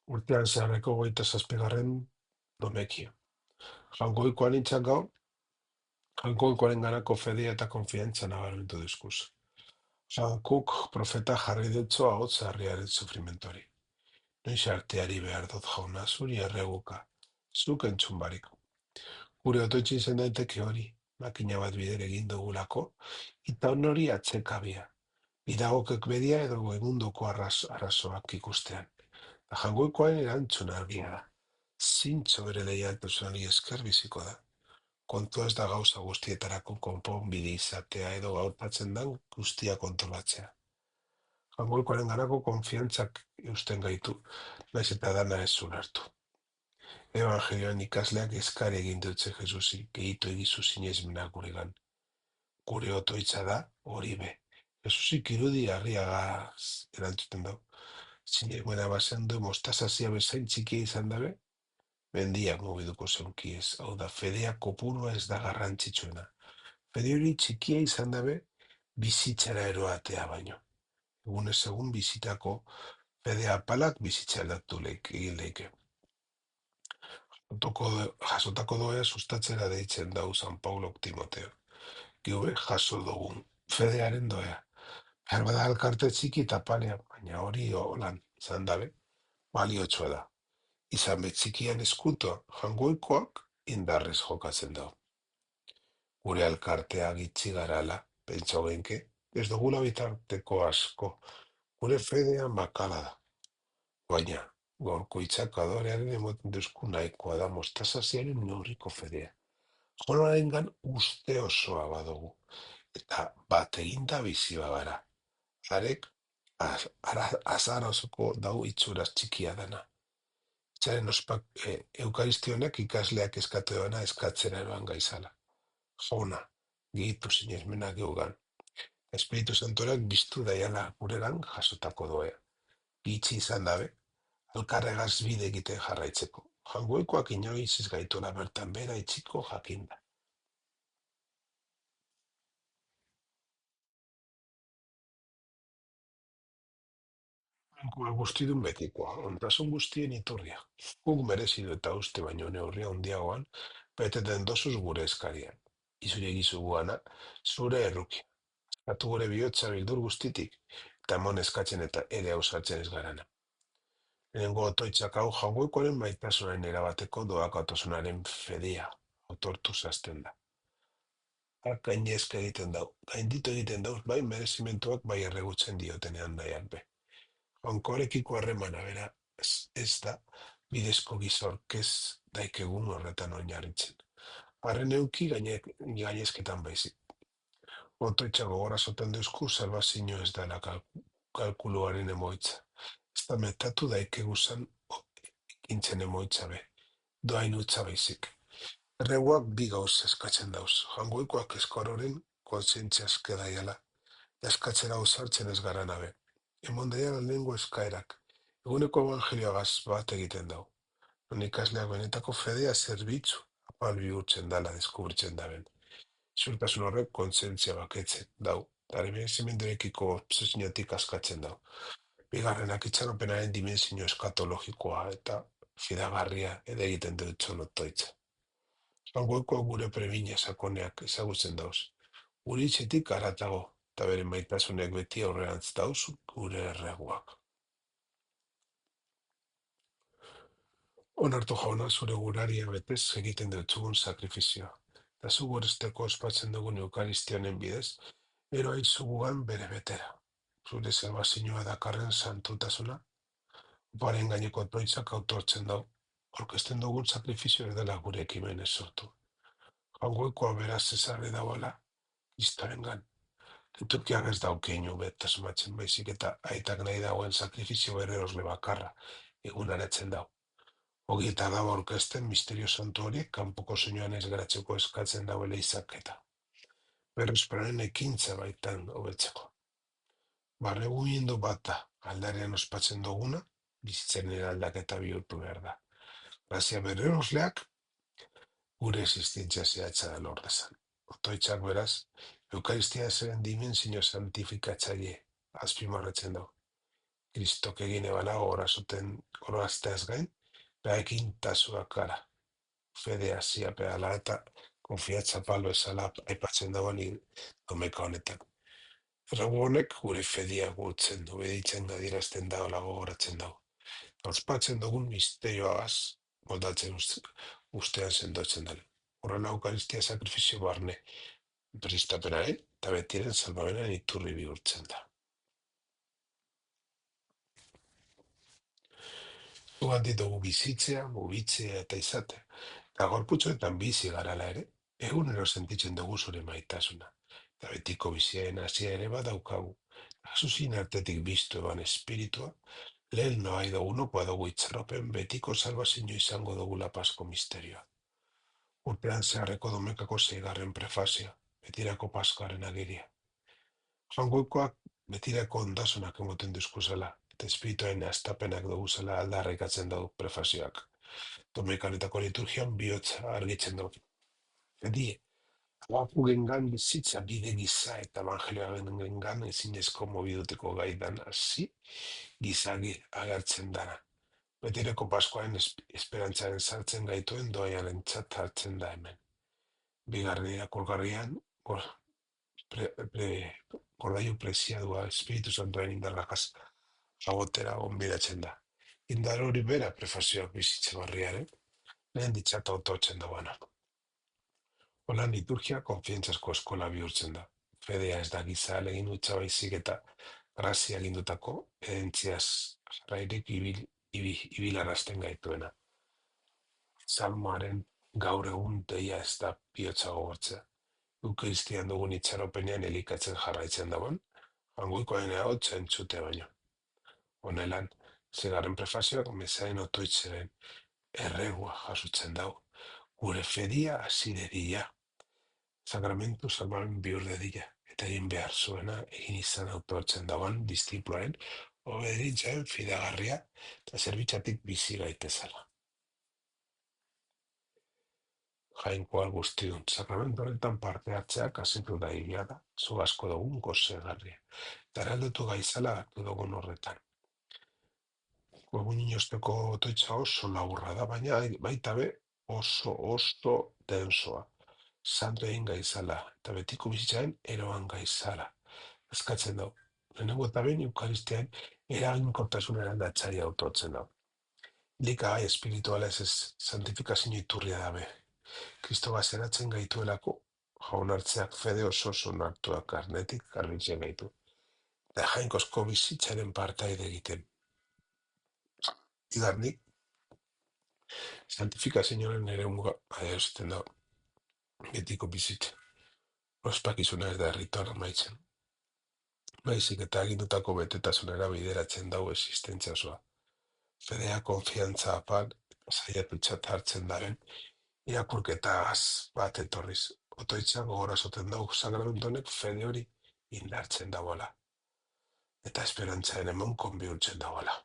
Urtean zeharreko 27. domekia. Jaungoikoan nintzak gaur, jaungoikoaren ganako fedea eta konfiantza nabarmendu diskuz. Jankuk profeta jarri dutzo hau harriaren sufrimentori. Noiz arteari behar dut jauna zuri erreguka, zuk entzun barik. Gure otoitzi izan daiteke hori, makina bat bider egin dugulako, eta honori atzekabia. Bidagokek bedia edo egundoko arrazoak ikustean. Da jangoikoaren erantzun argia da. Zintzo bere leialtasunari esker biziko da. Kontua ez da gauza guztietarako konponbide izatea edo gaurtatzen den guztia kontrolatzea. Jangoikoaren ganako konfiantzak eusten gaitu, naiz eta dana ez ulertu. Evangelioan ikasleak eskari egin dutze Jesusi, gehitu egizu sinesmenak guregan. Gure otoitza da hori be. Jesusik irudi harriagaz erantzuten dau. Sinesmena bazen du mostazazia bezain txikia izan dabe, mendiak mugiduko zeunkiez. Hau da, fedea kopurua ez da garrantzitsuena. Fede hori txikia izan dabe, bizitzara eroatea baino. Egunez egun bizitako fede apalak bizitza aldatu egin leike. Jasotako doea sustatzera deitzen dau San Paulok Timoteo. Giube jaso dugun fedearen doea. Herbada alkarte txiki eta palea, baina hori holan izan dabe, baliotsua da. Izan betzikian eskuto, jangoikoak indarrez jokatzen da. Gure alkartea gitzi garala, pentsa genke, ez dugula bitarteko asko, gure fedea makala da. Baina, gorko itzak adorearen emoten duzku nahikoa da mostazaziaren neurriko fedea. Jolarengan uste osoa badugu, eta bat eginda bizi bagara. Zarek, azara osoko dau itzuraz txikia dana. Txaren ospak eukaristionek ikasleak eskatu doana eskatzera eroan gaizala. Jauna, gehitu sinesmenak geugan. Espiritu Santorak biztu daiala guregan jasotako doea. Gitzi izan dabe, alkarregaz bide egiten jarraitzeko. Jangoikoak inoiz ez gaituela bertan bera itxiko jakinda. Gure guztidun betikoa, ontasun guztien iturria. Guk merezi du eta uste baino neurria handiagoan, beteten dosuz gure eskarian. Izure gizu guana, zure erruki. Atu gure bihotza bildur guztitik, eta mon eskatzen eta ere ausartzen ez garana. Lehenengo otoitzak hau jangoikoaren maitasunaren erabateko doakatosunaren fedea, otortu zazten da. Gainezka egiten dau, gainditu egiten dauz, bai merezimentuak bai erregutzen diotenean nahiak be. Onkorekiko harremana bera ez da bidezko gizorkez daikegun horretan oinarritzen. Harren euki gainezketan baizik. Otoitza gogora zoten duzku salvazio ez dela kalkuluaren emoitza. Ez da metatu daikeguzan ekintzen emoitza be. Doain utza baizik. Erreguak bi gauz eskatzen dauz. Jangoikoak eskororen kontzientzia eskedaiala. Eskatzera ausartzen ez gara nabe. Emon daiala lehengo eskaerak. Eguneko evangelioagaz bat egiten dau. Non ikasleak benetako fedea zerbitzu apal bihurtzen dala deskubritzen daben. Zurtasun horrek kontzientzia baketzen dau. Dare merezimendurekiko obsesiotik askatzen dau. Bigarrenak itxaropenaren dimensio eskatologikoa eta fidagarria edo egiten dut zonotoitza. Jangoiko gure premina sakoneak ezagutzen dauz. Gure itxetik aratago, eta bere maitasunek beti aurrerantz dauz gure erreguak. Onartu jauna zure guraria betez egiten dutzugun sakrifizioa. Eta zu goresteko ospatzen dugun eukaristionen bidez, ero aizugugan bere betera. Zure salvazioa dakarren santutasuna, baren gaineko toitzak autortzen dau. Orkesten dugun sakrifizio ez dela gure ekimenez sortu. Jangoikoa beraz ezarri dauala, iztaren gan. Liturgiak ez dauke inu betasumatzen baizik eta aitak nahi dagoen sakrifizio bere erosle bakarra egunaratzen dau. Ogieta da orkesten misterio santu horiek kanpoko soinuan ez geratzeko eskatzen dauela izaketa. Berrezparen ekintza baitan hobetzeko. Barreguindu bat da, aldarean ospatzen duguna, bizitzen aldaketa bihurtu behar da. Grazia bere erosleak, gure existentzia zehatza da lor dezan. Otoitzak beraz, Eukaristia zeren dimensio santifikatzaile azpimarratzen dago. Kristok egin ebana horazteaz gain, behaekin tasua kara. Fede hasia behala eta konfiatza palo esala aipatzen dagoen domeka honetan. Erragu honek gure fedia gurtzen du, beditzen adierazten da, olago goratzen dago. Ospatzen dugun misterioagaz moldatzen ustean sendotzen dela. Horrela eukaristia sakrifizio barne pristapenaren eta betiren salbamenaren iturri bihurtzen da. Zugan ditugu bizitzea, mugitzea eta izatea. Eta gorputzoetan bizi garala ere, egunero sentitzen dugu zure maitasuna. Eta betiko biziaren hasia ere badaukagu. Azuzin artetik biztu eban espiritua, lehen noa dugunoko dugu itxaropen betiko salvazio izango dugula pasko misterioa. Urtean zeharreko domekako zeigarren prefazioa, betirako paskoaren agiria. Jangoikoak betirako ondasunak emoten duzkuzela, eta espirituaren astapenak duguzela aldarrikatzen dugu prefazioak. Domekanetako liturgian bihotza argitzen dugu. Edie, abapu gengan bizitza bide giza eta evangelioaren gengan ezinezko mobiduteko gaidan hasi gizagi agertzen dara. Betireko paskoaren esperantzaren sartzen gaituen doaiaren txat hartzen da hemen. Bigarren irakurgarrian, gordailu preziadua Espiritu Santoaren indarrakaz agotera onbidatzen da. Indar hori bera prefazioak bizitze barriaren, lehen ditzata ototzen dagoena. Holan liturgia konfientzasko eskola bihurtzen da. Fedea ez da giza alegin utza baizik eta grazia gindutako edentziaz jarrairik ibilarazten gaituena. Salmoaren gaur egun deia ez da bihotza gogortzea. Eukaristian dugun itxaropenean elikatzen jarraitzen dagoen, jangoikoen ahotsa entzute baino. Honelan, zegarren prefazioak mezain otoitzeren erregua jasutzen dago. Gure fedia hasi dedila. Sakramentu salbaren bihur dedila. Eta egin behar zuena egin izan autohartzen dagoen distiploaren obedientzaen fidagarria eta zerbitzatik bizi gaitezala. Jainkoa guztiun, sakramentu honetan parte hartzeak hasitu da hila da, zu asko dugun gozegarria. Eta eraldutu gaizala hartu dugun horretan. Egun inozteko otoitza oso laburra da, baina baita be oso densoa. Santo egin gaizala, eta betiko bizitzaren eroan gaizala. Eskatzen dau. Lehenengo eta behin eukaristian eraginkortasunaren aldatzari autotzen dau. Lika gai espirituala ez santifikazio iturria dabe. Kristoba zeratzen gaituelako, jaun hartzeak fede oso hartuak karnetik garbitzen gaitu. Eta jainkozko bizitzaren partaide egiten. Igarnik, santifikazioaren ere unga adierazten da betiko bizitza. Ospakizuna ez da errituala maitzen. Baizik eta agindutako betetasunera bideratzen dago existentzia osoa. Fedea konfiantza apal, saiatutxat hartzen daren, irakurketaz bat etorriz. Otoitzak gogorazoten dago sakramentonek fede hori indartzen dagoela. Eta esperantzaen emon konbihurtzen dagoela.